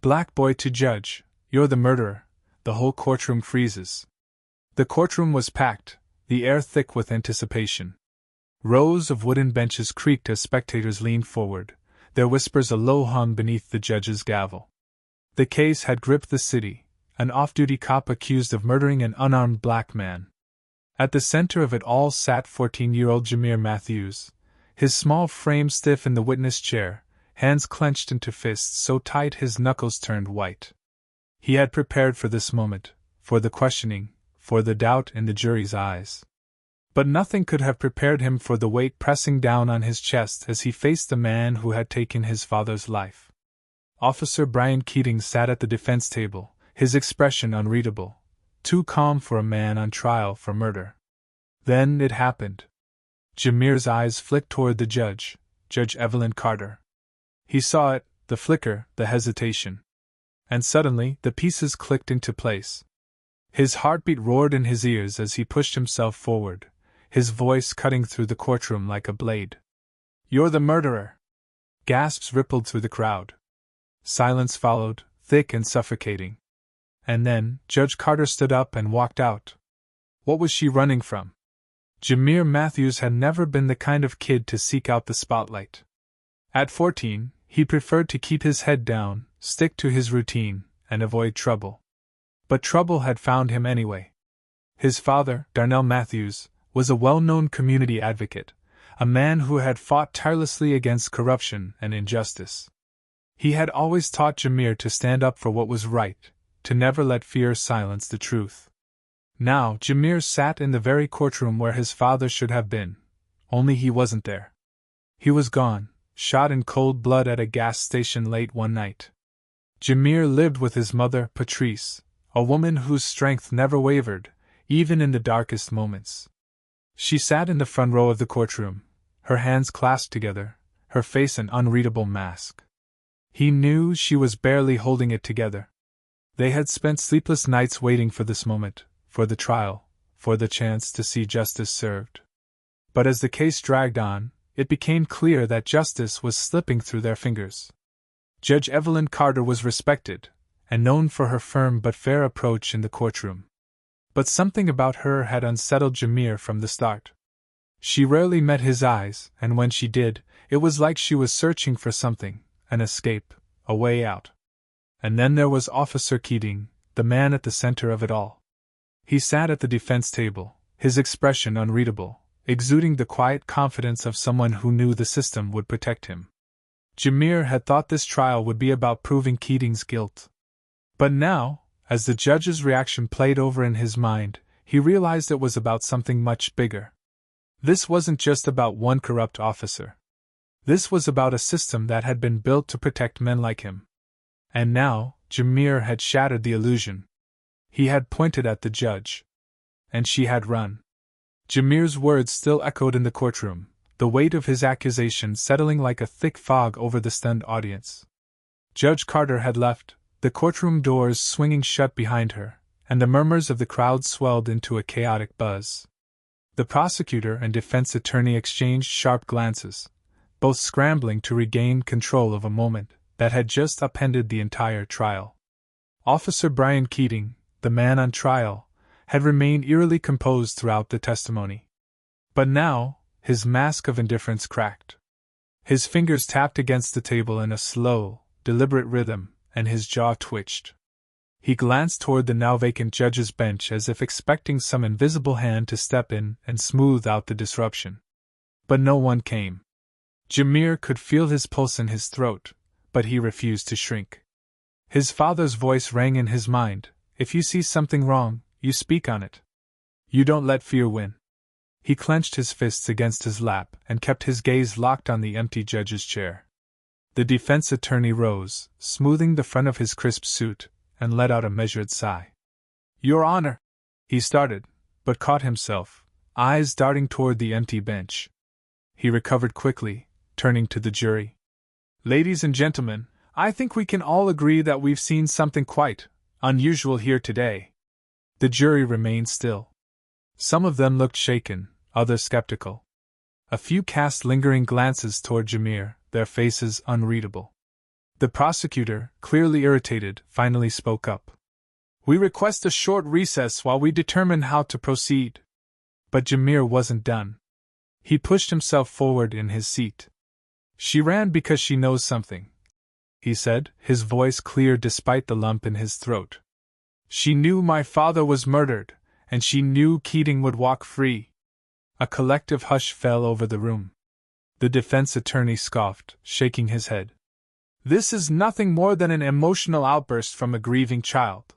Black boy to judge, you're the murderer. The whole courtroom freezes. The courtroom was packed, the air thick with anticipation. Rows of wooden benches creaked as spectators leaned forward, their whispers a low hum beneath the judge's gavel. The case had gripped the city, an off-duty cop accused of murdering an unarmed black man. At the center of it all sat 14-year-old Jameir Matthews, his small frame stiff in the witness chair, hands clenched into fists so tight his knuckles turned white. He had prepared for this moment, for the questioning, for the doubt in the jury's eyes. But nothing could have prepared him for the weight pressing down on his chest as he faced the man who had taken his father's life. Officer Brian Keating sat at the defense table, his expression unreadable, too calm for a man on trial for murder. Then it happened. Jameir's eyes flicked toward the judge, Judge Evelyn Carter. He saw it, the flicker, the hesitation. And suddenly, the pieces clicked into place. His heartbeat roared in his ears as he pushed himself forward, his voice cutting through the courtroom like a blade. "You're the murderer!" Gasps rippled through the crowd. Silence followed, thick and suffocating. And then, Judge Carter stood up and walked out. What was she running from? Jameir Matthews had never been the kind of kid to seek out the spotlight. At 14, he preferred to keep his head down, stick to his routine, and avoid trouble. But trouble had found him anyway. His father, Darnell Matthews, was a well-known community advocate, a man who had fought tirelessly against corruption and injustice. He had always taught Jameir to stand up for what was right, to never let fear silence the truth. Now Jameir sat in the very courtroom where his father should have been, only he wasn't there. He was gone, shot in cold blood at a gas station late one night. Jameir lived with his mother, Patrice, a woman whose strength never wavered, even in the darkest moments. She sat in the front row of the courtroom, her hands clasped together, her face an unreadable mask. He knew she was barely holding it together. They had spent sleepless nights waiting for this moment, for the trial, for the chance to see justice served. But as the case dragged on, it became clear that justice was slipping through their fingers. Judge Evelyn Carter was respected, and known for her firm but fair approach in the courtroom. But something about her had unsettled Jameir from the start. She rarely met his eyes, and when she did, it was like she was searching for something, an escape, a way out. And then there was Officer Keating, the man at the center of it all. He sat at the defense table, his expression unreadable, exuding the quiet confidence of someone who knew the system would protect him. Jameir had thought this trial would be about proving Keating's guilt. But now, as the judge's reaction played over in his mind, he realized it was about something much bigger. This wasn't just about one corrupt officer. This was about a system that had been built to protect men like him. And now, Jameir had shattered the illusion. He had pointed at the judge. And she had run. Jameir's words still echoed in the courtroom, the weight of his accusation settling like a thick fog over the stunned audience. Judge Carter had left, the courtroom doors swinging shut behind her, and the murmurs of the crowd swelled into a chaotic buzz. The prosecutor and defense attorney exchanged sharp glances, both scrambling to regain control of a moment that had just upended the entire trial. Officer Brian Keating, the man on trial, had remained eerily composed throughout the testimony. But now, his mask of indifference cracked. His fingers tapped against the table in a slow, deliberate rhythm, and his jaw twitched. He glanced toward the now vacant judge's bench as if expecting some invisible hand to step in and smooth out the disruption. But no one came. Jameir could feel his pulse in his throat, but he refused to shrink. His father's voice rang in his mind, "If you see something wrong, you speak on it. You don't let fear win." He clenched his fists against his lap and kept his gaze locked on the empty judge's chair. The defense attorney rose, smoothing the front of his crisp suit, and let out a measured sigh. "Your Honor," he started, but caught himself, eyes darting toward the empty bench. He recovered quickly, turning to the jury. "Ladies and gentlemen, I think we can all agree that we've seen something quite unusual here today." The jury remained still. Some of them looked shaken, others skeptical. A few cast lingering glances toward Jameir, their faces unreadable. The prosecutor, clearly irritated, finally spoke up. We request a short recess while we determine how to proceed. But Jameir wasn't done. He pushed himself forward in his seat. She ran because she knows something, he said, his voice clear despite the lump in his throat. She knew my father was murdered, and she knew Keating would walk free. A collective hush fell over the room. The defense attorney scoffed, shaking his head. This is nothing more than an emotional outburst from a grieving child.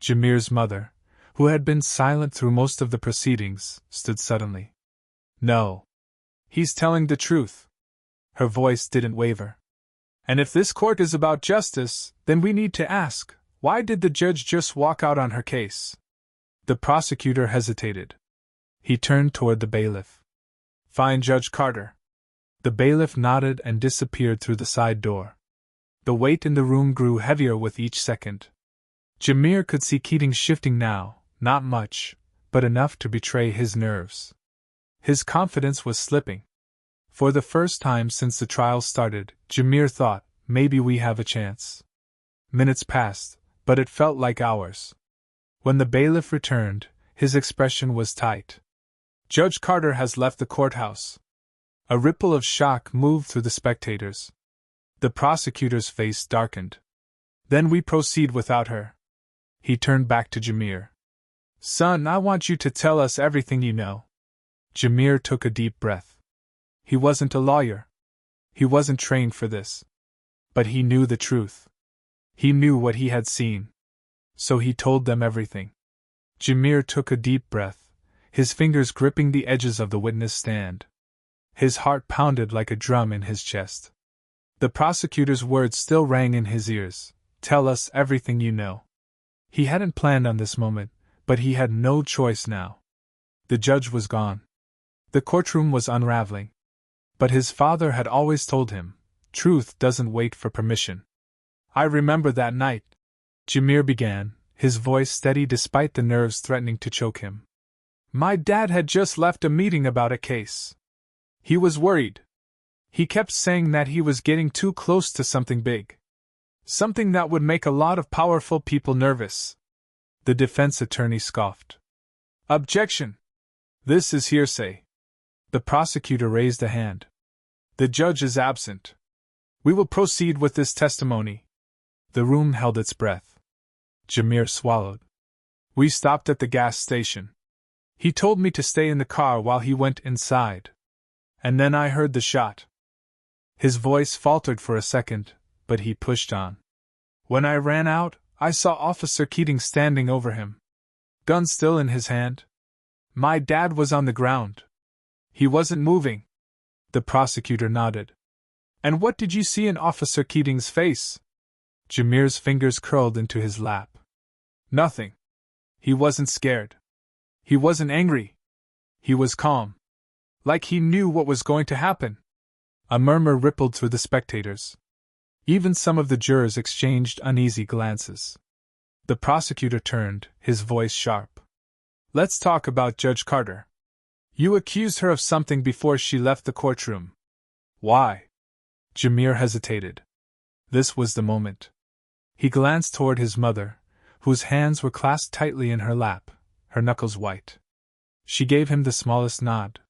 Jameir's mother, who had been silent through most of the proceedings, stood suddenly. No. He's telling the truth. Her voice didn't waver. And if this court is about justice, then we need to ask, why did the judge just walk out on her case? The prosecutor hesitated. He turned toward the bailiff. Find Judge Carter. The bailiff nodded and disappeared through the side door. The weight in the room grew heavier with each second. Jameir could see Keating shifting now, not much, but enough to betray his nerves. His confidence was slipping. For the first time since the trial started, Jameir thought, maybe we have a chance. Minutes passed, but it felt like hours. When the bailiff returned, his expression was tight. Judge Carter has left the courthouse. A ripple of shock moved through the spectators. The prosecutor's face darkened. Then we proceed without her. He turned back to Jameir. Son, I want you to tell us everything you know. Jameir took a deep breath. He wasn't a lawyer. He wasn't trained for this. But he knew the truth. He knew what he had seen. So he told them everything. Jameir took a deep breath, his fingers gripping the edges of the witness stand. His heart pounded like a drum in his chest. The prosecutor's words still rang in his ears. Tell us everything you know. He hadn't planned on this moment, but he had no choice now. The judge was gone. The courtroom was unraveling. But his father had always told him, truth doesn't wait for permission. I remember that night, Jameir began, his voice steady despite the nerves threatening to choke him. My dad had just left a meeting about a case. He was worried. He kept saying that he was getting too close to something big. Something that would make a lot of powerful people nervous. The defense attorney scoffed. Objection! This is hearsay. The prosecutor raised a hand. The judge is absent. We will proceed with this testimony. The room held its breath. Jameir swallowed. We stopped at the gas station. He told me to stay in the car while he went inside. And then I heard the shot. His voice faltered for a second, but he pushed on. When I ran out, I saw Officer Keating standing over him. Gun still in his hand. My dad was on the ground. He wasn't moving. The prosecutor nodded. And what did you see in Officer Keating's face? Jameir's fingers curled into his lap. Nothing. He wasn't scared. He wasn't angry. He was calm. Like he knew what was going to happen. A murmur rippled through the spectators. Even some of the jurors exchanged uneasy glances. The prosecutor turned, his voice sharp. Let's talk about Judge Carter. You accused her of something before she left the courtroom. Why? Jameir hesitated. This was the moment. He glanced toward his mother, whose hands were clasped tightly in her lap, her knuckles white. She gave him the smallest nod.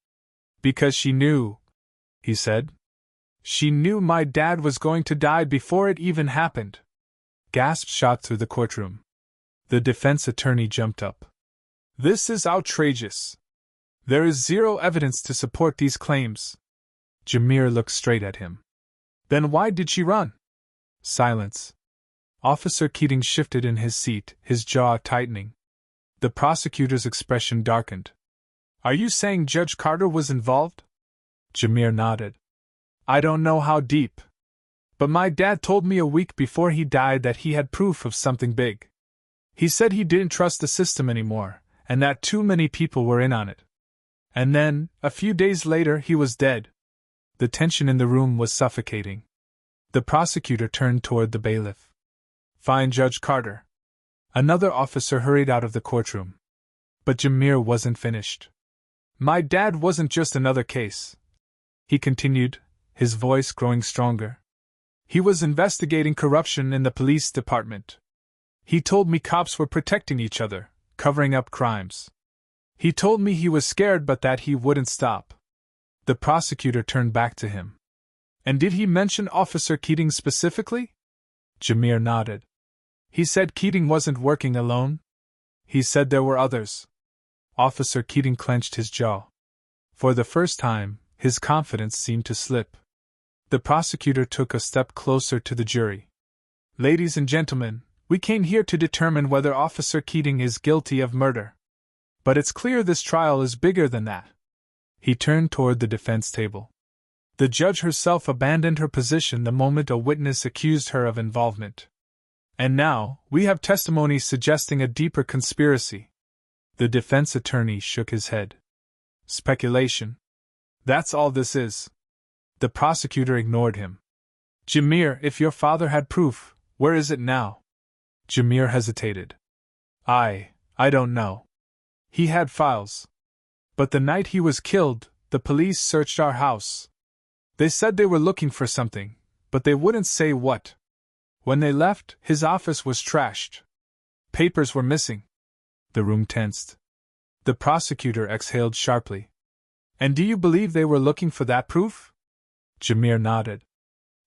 Because she knew, he said. She knew my dad was going to die before it even happened. Gasps shot through the courtroom. The defense attorney jumped up. This is outrageous. There is zero evidence to support these claims. Jameir looked straight at him. Then why did she run? Silence. Officer Keating shifted in his seat, his jaw tightening. The prosecutor's expression darkened. Are you saying Judge Carter was involved? Jameir nodded. I don't know how deep. But my dad told me a week before he died that he had proof of something big. He said he didn't trust the system anymore, and that too many people were in on it. And then, a few days later, he was dead. The tension in the room was suffocating. The prosecutor turned toward the bailiff. Find Judge Carter. Another officer hurried out of the courtroom. But Jameir wasn't finished. My dad wasn't just another case, he continued, his voice growing stronger. He was investigating corruption in the police department. He told me cops were protecting each other, covering up crimes. He told me he was scared but that he wouldn't stop. The prosecutor turned back to him. And did he mention Officer Keating specifically? Jameir nodded. He said Keating wasn't working alone. He said there were others. Officer Keating clenched his jaw. For the first time, his confidence seemed to slip. The prosecutor took a step closer to the jury. Ladies and gentlemen, we came here to determine whether Officer Keating is guilty of murder. But it's clear this trial is bigger than that. He turned toward the defense table. The judge herself abandoned her position the moment a witness accused her of involvement. And now, we have testimony suggesting a deeper conspiracy. The defense attorney shook his head. Speculation. That's all this is. The prosecutor ignored him. Jameir, if your father had proof, where is it now? Jameir hesitated. I don't know. He had files. But the night he was killed, the police searched our house. They said they were looking for something, but they wouldn't say what. When they left, his office was trashed. Papers were missing. The room tensed. The prosecutor exhaled sharply. And do you believe they were looking for that proof? Jameir nodded.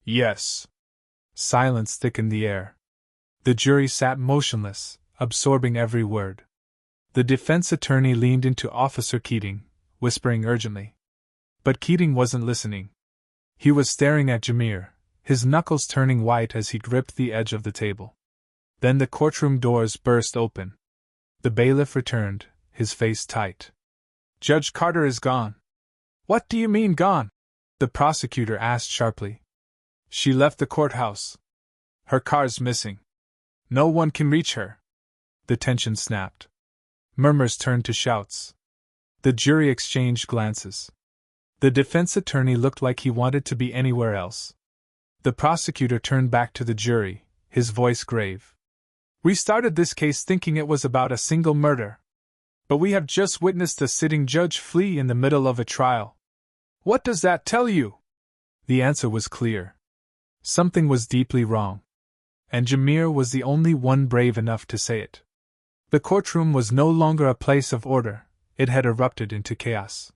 Yes. Silence thickened the air. The jury sat motionless, absorbing every word. The defense attorney leaned into Officer Keating, whispering urgently. But Keating wasn't listening. He was staring at Jameir, his knuckles turning white as he gripped the edge of the table. Then the courtroom doors burst open. The bailiff returned, his face tight. Judge Carter is gone. What do you mean gone? The prosecutor asked sharply. She left the courthouse. Her car's missing. No one can reach her. The tension snapped. Murmurs turned to shouts. The jury exchanged glances. The defense attorney looked like he wanted to be anywhere else. The prosecutor turned back to the jury, his voice grave. We started this case thinking it was about a single murder. But we have just witnessed a sitting judge flee in the middle of a trial. What does that tell you? The answer was clear. Something was deeply wrong. And Jameir was the only one brave enough to say it. The courtroom was no longer a place of order, it had erupted into chaos.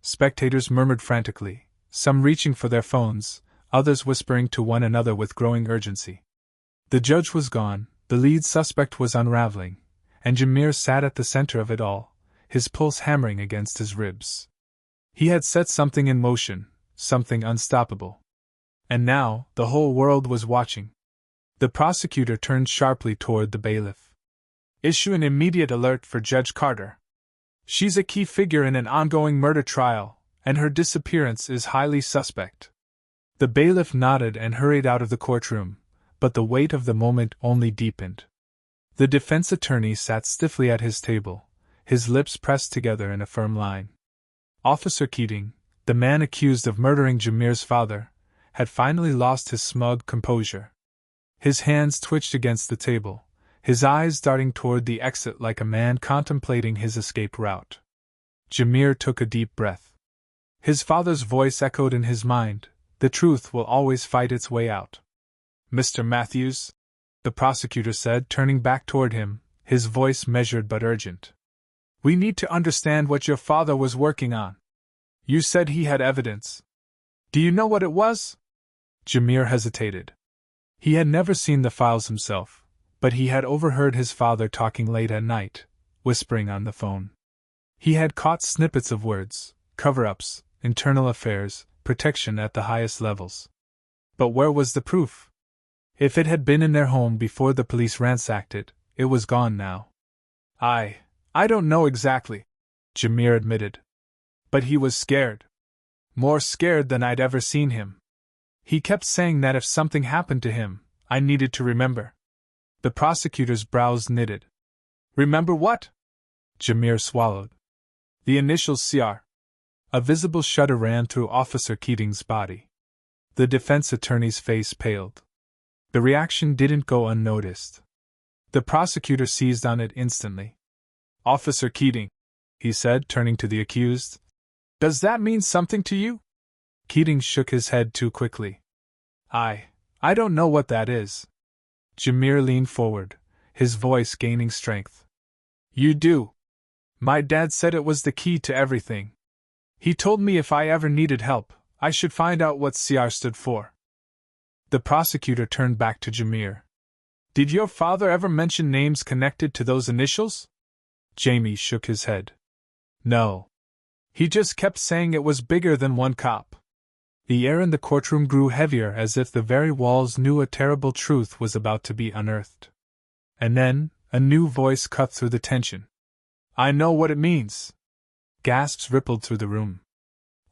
Spectators murmured frantically, some reaching for their phones, others whispering to one another with growing urgency. The judge was gone, the lead suspect was unraveling, and Jameir sat at the center of it all, his pulse hammering against his ribs. He had set something in motion, something unstoppable. And now, the whole world was watching. The prosecutor turned sharply toward the bailiff. Issue an immediate alert for Judge Carter. She's a key figure in an ongoing murder trial, and her disappearance is highly suspect. The bailiff nodded and hurried out of the courtroom, but the weight of the moment only deepened. The defense attorney sat stiffly at his table, his lips pressed together in a firm line. Officer Keating, the man accused of murdering Jameir's father, had finally lost his smug composure. His hands twitched against the table, his eyes darting toward the exit like a man contemplating his escape route. Jameir took a deep breath. His father's voice echoed in his mind, the truth will always fight its way out. Mr. Matthews, the prosecutor said, turning back toward him, his voice measured but urgent. We need to understand what your father was working on. You said he had evidence. Do you know what it was? Jameir hesitated. He had never seen the files himself, but he had overheard his father talking late at night, whispering on the phone. He had caught snippets of words, cover-ups, internal affairs, protection at the highest levels. But where was the proof? If it had been in their home before the police ransacked it, it was gone now. I don't know exactly, Jameir admitted. But he was scared. More scared than I'd ever seen him. He kept saying that if something happened to him, I needed to remember. The prosecutor's brows knitted. Remember what? Jameir swallowed. The initials CR. A visible shudder ran through Officer Keating's body. The defense attorney's face paled. The reaction didn't go unnoticed. The prosecutor seized on it instantly. Officer Keating, he said, turning to the accused. Does that mean something to you? Keating shook his head too quickly. I I don't know what that is. Jameir leaned forward, his voice gaining strength. You do. My dad said it was the key to everything. He told me if I ever needed help, I should find out what CR stood for. The prosecutor turned back to Jameir. Did your father ever mention names connected to those initials? Jamie shook his head. No. He just kept saying it was bigger than one cop. The air in the courtroom grew heavier as if the very walls knew a terrible truth was about to be unearthed. And then, a new voice cut through the tension. I know what it means. Gasps rippled through the room.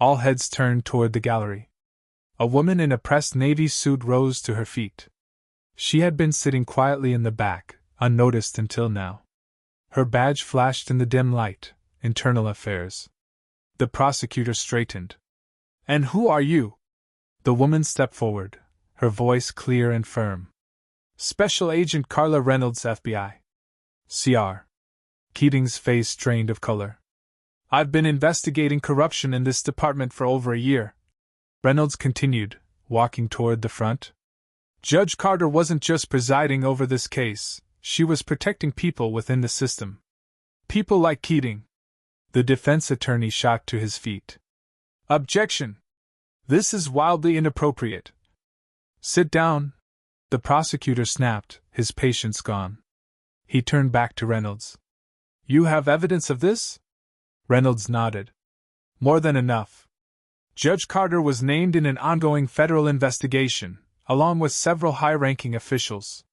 All heads turned toward the gallery. A woman in a pressed navy suit rose to her feet. She had been sitting quietly in the back, unnoticed until now. Her badge flashed in the dim light, Internal Affairs. The prosecutor straightened. And who are you? The woman stepped forward, her voice clear and firm. Special Agent Carla Reynolds, FBI. CR. Keating's face drained of color. I've been investigating corruption in this department for over a year. Reynolds continued, walking toward the front. Judge Carter wasn't just presiding over this case, she was protecting people within the system. People like Keating. The defense attorney shot to his feet. Objection! This is wildly inappropriate. Sit down, the prosecutor snapped, his patience gone. He turned back to Reynolds. You have evidence of this? Reynolds nodded. More than enough. Judge Carter was named in an ongoing federal investigation, along with several high-ranking officials.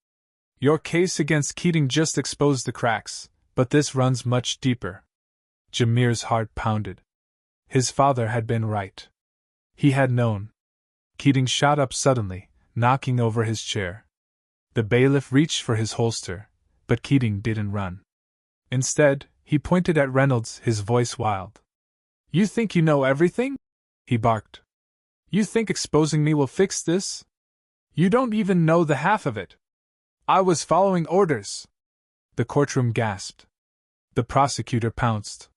Your case against Keating just exposed the cracks, but this runs much deeper. Jameir's heart pounded. His father had been right. He had known. Keating shot up suddenly, knocking over his chair. The bailiff reached for his holster, but Keating didn't run. Instead, he pointed at Reynolds, his voice wild. You think you know everything? He barked. You think exposing me will fix this? You don't even know the half of it. I was following orders. The courtroom gasped. The prosecutor pounced.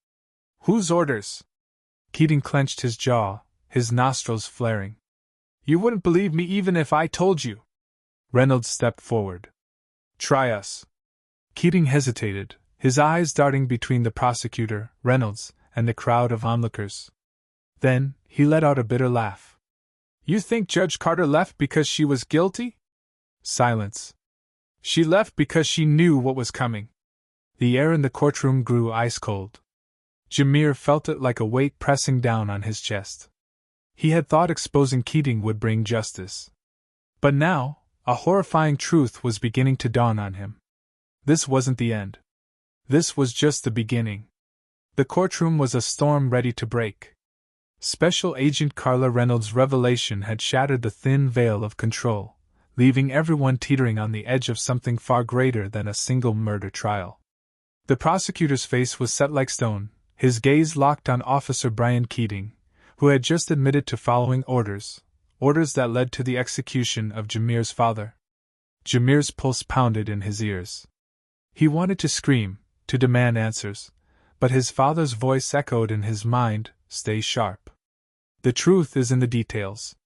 Whose orders? Keating clenched his jaw, his nostrils flaring. You wouldn't believe me even if I told you. Reynolds stepped forward. Try us. Keating hesitated, his eyes darting between the prosecutor, Reynolds, and the crowd of onlookers. Then, he let out a bitter laugh. You think Judge Carter left because she was guilty? Silence. She left because she knew what was coming. The air in the courtroom grew ice-cold. Jameir felt it like a weight pressing down on his chest. He had thought exposing Keating would bring justice. But now, a horrifying truth was beginning to dawn on him. This wasn't the end. This was just the beginning. The courtroom was a storm ready to break. Special Agent Carla Reynolds' revelation had shattered the thin veil of control, leaving everyone teetering on the edge of something far greater than a single murder trial. The prosecutor's face was set like stone, his gaze locked on Officer Brian Keating, who had just admitted to following orders that led to the execution of Jameir's father. Jameir's pulse pounded in his ears. He wanted to scream, to demand answers, but his father's voice echoed in his mind, stay sharp. The truth is in the details.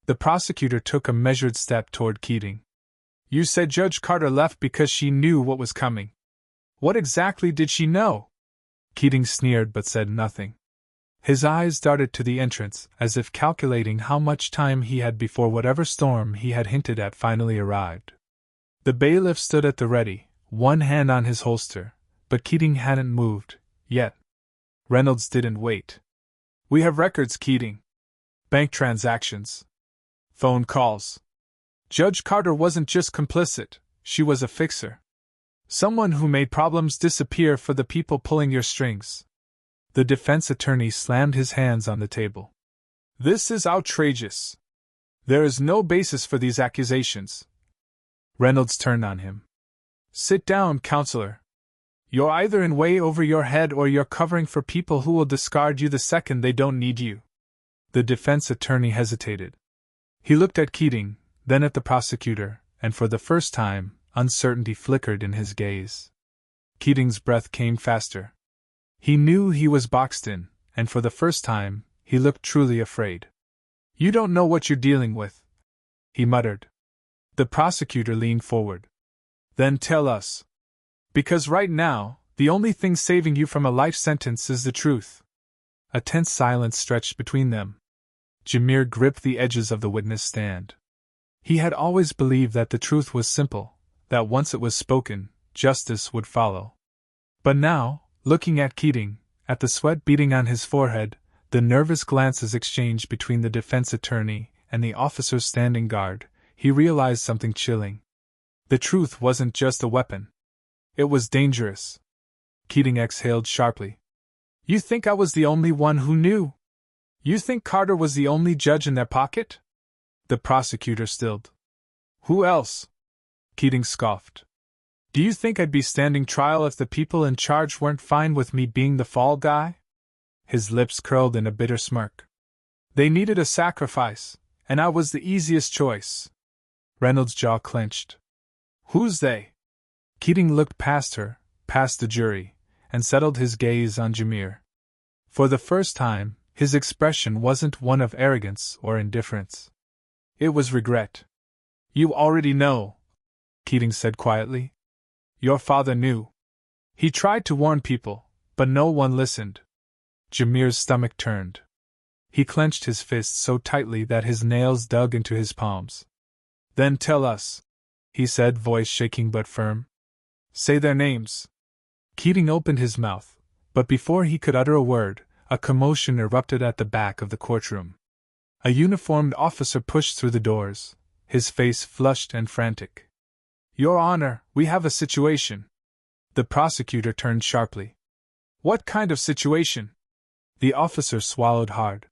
The prosecutor took a measured step toward Keating. You said Judge Carter left because she knew what was coming. What exactly did she know? Keating sneered but said nothing. His eyes darted to the entrance, as if calculating how much time he had before whatever storm he had hinted at finally arrived. The bailiff stood at the ready, one hand on his holster, but Keating hadn't moved, yet. Reynolds didn't wait. We have records, Keating. Bank transactions. Phone calls. Judge Carter wasn't just complicit, she was a fixer. Someone who made problems disappear for the people pulling your strings. The defense attorney slammed his hands on the table. This is outrageous. There is no basis for these accusations. Reynolds turned on him. Sit down, counselor. You're either in way over your head or you're covering for people who will discard you the second they don't need you. The defense attorney hesitated. He looked at Keating, then at the prosecutor, and for the first time, uncertainty flickered in his gaze. Keating's breath came faster. He knew he was boxed in, and for the first time, he looked truly afraid. You don't know what you're dealing with, he muttered. The prosecutor leaned forward. Then tell us. Because right now, the only thing saving you from a life sentence is the truth. A tense silence stretched between them. Jameir gripped the edges of the witness stand. He had always believed that the truth was simple, that once it was spoken, justice would follow. But now, looking at Keating, at the sweat beading on his forehead, the nervous glances exchanged between the defense attorney and the officers standing guard, he realized something chilling. The truth wasn't just a weapon. It was dangerous. Keating exhaled sharply. You think I was the only one who knew? You think Carter was the only judge in their pocket? The prosecutor stilled. Who else? Keating scoffed. Do you think I'd be standing trial if the people in charge weren't fine with me being the fall guy? His lips curled in a bitter smirk. They needed a sacrifice, and I was the easiest choice. Reynolds' jaw clenched. Who's they? Keating looked past her, past the jury, and settled his gaze on Jameir. For the first time, his expression wasn't one of arrogance or indifference. It was regret. You already know, Keating said quietly. Your father knew. He tried to warn people, but no one listened. Jameir's stomach turned. He clenched his fists so tightly that his nails dug into his palms. Then tell us, he said, voice shaking but firm. Say their names. Keating opened his mouth, but before he could utter a word, a commotion erupted at the back of the courtroom. A uniformed officer pushed through the doors, his face flushed and frantic. Your Honor, we have a situation. The prosecutor turned sharply. What kind of situation? The officer swallowed hard.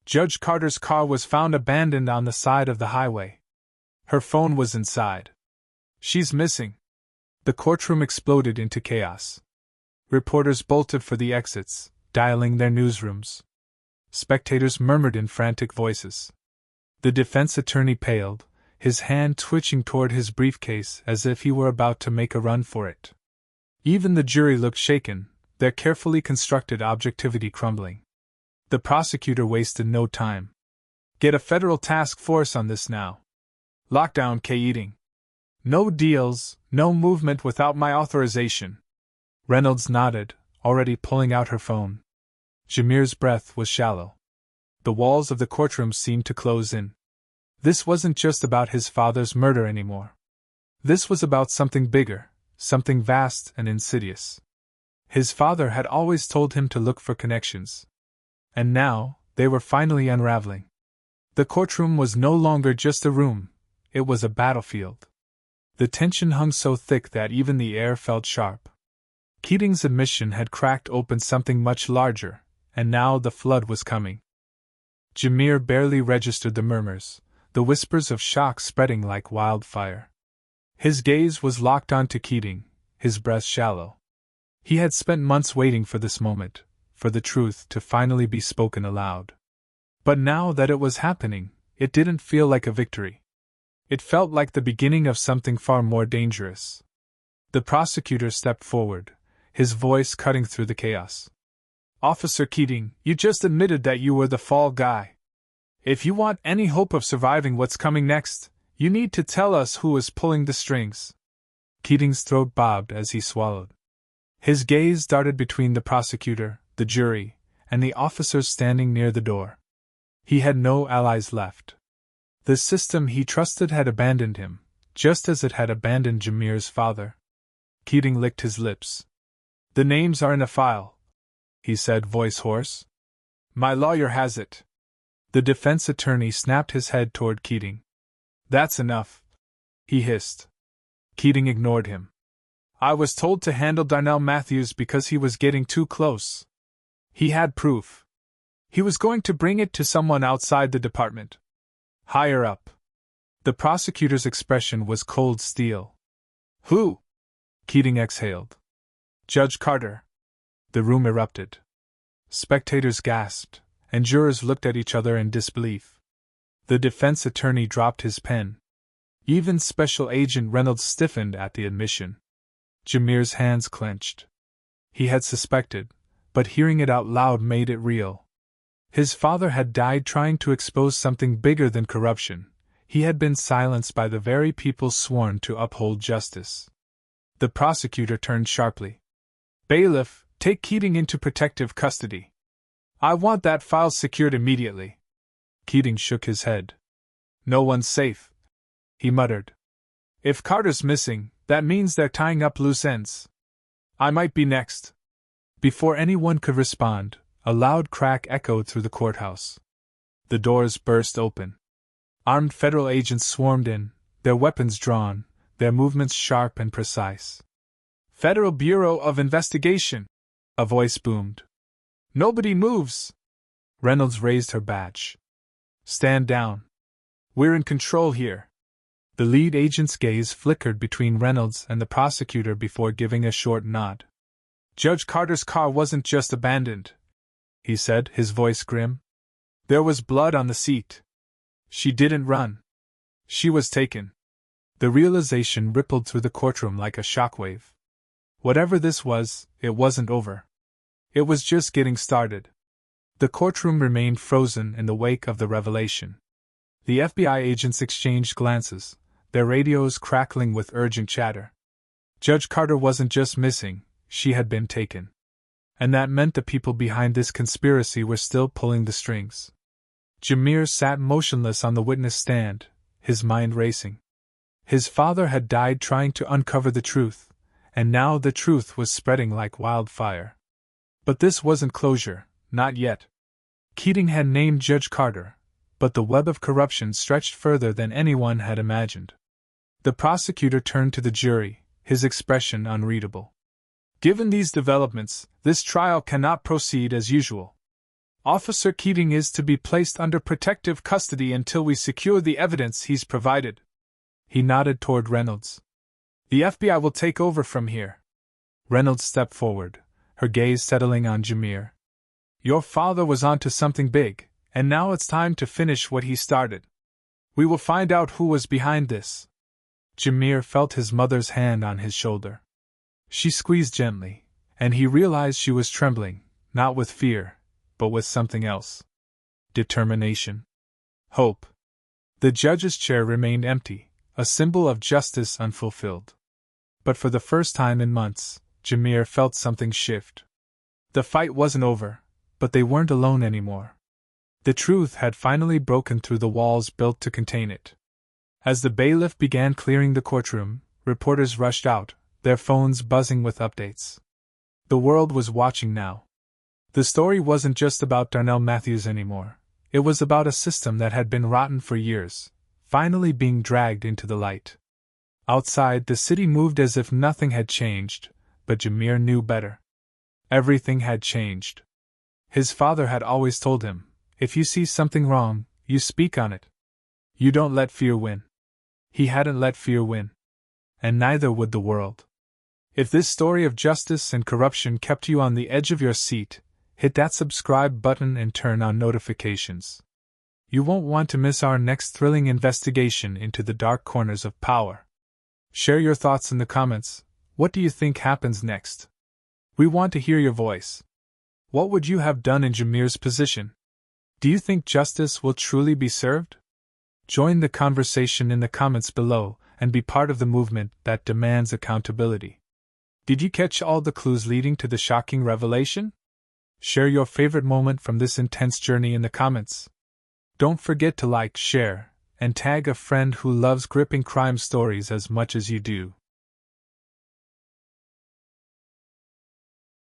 Judge Carter's car was found abandoned on the side of the highway. Her phone was inside. She's missing. The courtroom exploded into chaos. Reporters bolted for the exits, dialing their newsrooms. Spectators murmured in frantic voices. The defense attorney paled, his hand twitching toward his briefcase as if he were about to make a run for it. Even the jury looked shaken, their carefully constructed objectivity crumbling. The prosecutor wasted no time. Get a federal task force on this now. Lockdown Keating. No deals, no movement without my authorization. Reynolds nodded, already pulling out her phone. Jameir's breath was shallow. The walls of the courtroom seemed to close in. This wasn't just about his father's murder anymore. This was about something bigger, something vast and insidious. His father had always told him to look for connections. And now, they were finally unraveling. The courtroom was no longer just a room, it was a battlefield. The tension hung so thick that even the air felt sharp. Keating's admission had cracked open something much larger, and now the flood was coming. Jameir barely registered the murmurs, the whispers of shock spreading like wildfire. His gaze was locked onto Keating, his breath shallow. He had spent months waiting for this moment, for the truth to finally be spoken aloud. But now that it was happening, it didn't feel like a victory. It felt like the beginning of something far more dangerous. The prosecutor stepped forward, his voice cutting through the chaos. Officer Keating, you just admitted that you were the fall guy. If you want any hope of surviving what's coming next, you need to tell us who is pulling the strings. Keating's throat bobbed as he swallowed. His gaze darted between the prosecutor, the jury, and the officers standing near the door. He had no allies left. The system he trusted had abandoned him, just as it had abandoned Jameir's father. Keating licked his lips. The names are in a file, he said, voice hoarse. My lawyer has it. The defense attorney snapped his head toward Keating. That's enough, he hissed. Keating ignored him. I was told to handle Jameir Matthews because he was getting too close. He had proof. He was going to bring it to someone outside the department. Higher up. The prosecutor's expression was cold steel. Who? Keating exhaled. Judge Carter. The room erupted. Spectators gasped, and jurors looked at each other in disbelief. The defense attorney dropped his pen. Even Special Agent Reynolds stiffened at the admission. Jameir's hands clenched. He had suspected, but hearing it out loud made it real. His father had died trying to expose something bigger than corruption, He had been silenced by the very people sworn to uphold justice. The prosecutor turned sharply. "Bailiff, take Keating into protective custody. I want that file secured immediately." Keating shook his head. "No one's safe," he muttered. "If Carter's missing, that means they're tying up loose ends. I might be next." Before anyone could respond, a loud crack echoed through the courthouse. The doors burst open. Armed federal agents swarmed in, their weapons drawn, their movements sharp and precise. "Federal Bureau of Investigation," a voice boomed. "Nobody moves." Reynolds raised her badge. "Stand down. We're in control here." The lead agent's gaze flickered between Reynolds and the prosecutor before giving a short nod. "Judge Carter's car wasn't just abandoned," he said, his voice grim. "There was blood on the seat. She didn't run. She was taken." The realization rippled through the courtroom like a shockwave. Whatever this was, it wasn't over. It was just getting started. The courtroom remained frozen in the wake of the revelation. The FBI agents exchanged glances, their radios crackling with urgent chatter. Judge Carter wasn't just missing, she had been taken. And that meant the people behind this conspiracy were still pulling the strings. Jameir sat motionless on the witness stand, his mind racing. His father had died trying to uncover the truth, and now the truth was spreading like wildfire. But this wasn't closure, not yet. Keating had named Judge Carter, but the web of corruption stretched further than anyone had imagined. The prosecutor turned to the jury, his expression unreadable. "Given these developments, this trial cannot proceed as usual. Officer Keating is to be placed under protective custody until we secure the evidence he's provided." He nodded toward Reynolds. "The FBI will take over from here." Reynolds stepped forward, her gaze settling on Jameir. "Your father was onto something big, and now it's time to finish what he started. We will find out who was behind this." Jameir felt his mother's hand on his shoulder. She squeezed gently, and he realized she was trembling, not with fear, but with something else. Determination. Hope. The judge's chair remained empty, a symbol of justice unfulfilled. But for the first time in months, Jameir felt something shift. The fight wasn't over, but they weren't alone anymore. The truth had finally broken through the walls built to contain it. As the bailiff began clearing the courtroom, reporters rushed out, their phones buzzing with updates. The world was watching now. The story wasn't just about Jameir Matthews anymore. It was about a system that had been rotten for years, finally being dragged into the light. Outside, the city moved as if nothing had changed, but Jameir knew better. Everything had changed. His father had always told him, if you see something wrong, you speak on it. You don't let fear win. He hadn't let fear win. And neither would the world. If this story of justice and corruption kept you on the edge of your seat, hit that subscribe button and turn on notifications. You won't want to miss our next thrilling investigation into the dark corners of power. Share your thoughts in the comments. What do you think happens next? We want to hear your voice. What would you have done in Jameir's position? Do you think justice will truly be served? Join the conversation in the comments below and be part of the movement that demands accountability. Did you catch all the clues leading to the shocking revelation? Share your favorite moment from this intense journey in the comments. Don't forget to like, share, and tag a friend who loves gripping crime stories as much as you do.